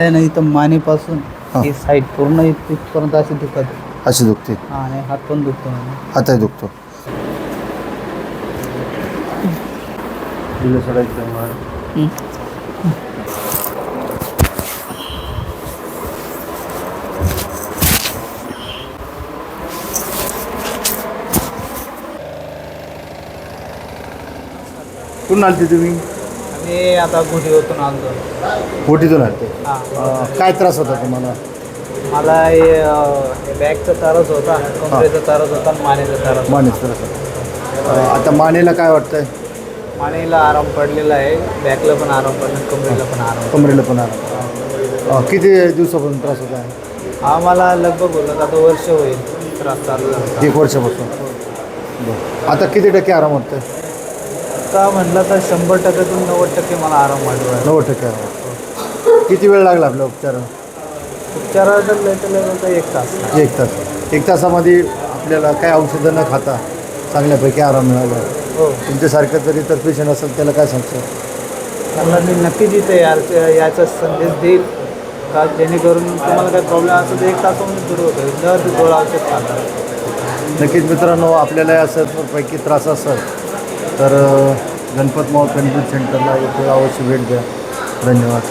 आहे ना इथं मानेपासून हां. ही साईड पूर्ण इथपर्यंत अशी दुखत अशी दुखते, आणि हात पण दुखतो मला. हातही दुखतो. कुठून आलते तुम्ही? आणि आता घुटी होतून आलो. कोटीतून आलते. हां, काय त्रास होता तुम्हाला? मला हे बॅगचा त्रास होता, कमरेचा त्रास होता आणि मानेचा त्रास होता. मानेचा त्रास होता. आता मानेला काय वाटतंय? मानेला आराम पडलेला आहे, बॅकला पण आराम पडला, कमरेला पण आराम पडला. कमरेला पण आराम. किती दिवसापासून त्रास होता आहे? हा मला लगभग बोलत आता वर्ष होईल त्रास चालू झाला. 1 वर्षापासून. बरं. आता किती टक्के आराम वाटतंय? आता म्हटलं तर 100%तून 90% मला आराम वाटतो. 90% आराम वाटतो. किती वेळ लागला आपल्या उपचाराला? उपचाराला तर 1 तास. 1 तास. 1 तासामध्ये आपल्याला काय औषधं न खाता चांगल्यापैकी आराम मिळाला. हो, तुमच्यासारखं जर इतर पेशंट असेल त्याला काय सांगतो? त्यांना मी नक्कीच इथे याचा संदेश देईल का जेणेकरून तुम्हाला काही प्रॉब्लेम असेल तर 1 तासामध्ये दूर होतं, न गोळा औषध खाता. नक्कीच मित्रांनो, आपल्याला असं पैकी त्रास असेल तर गणपत मॉल कन्व्हेन्शन सेंटरला एक वेळ अवश्य भेट द्या. धन्यवाद.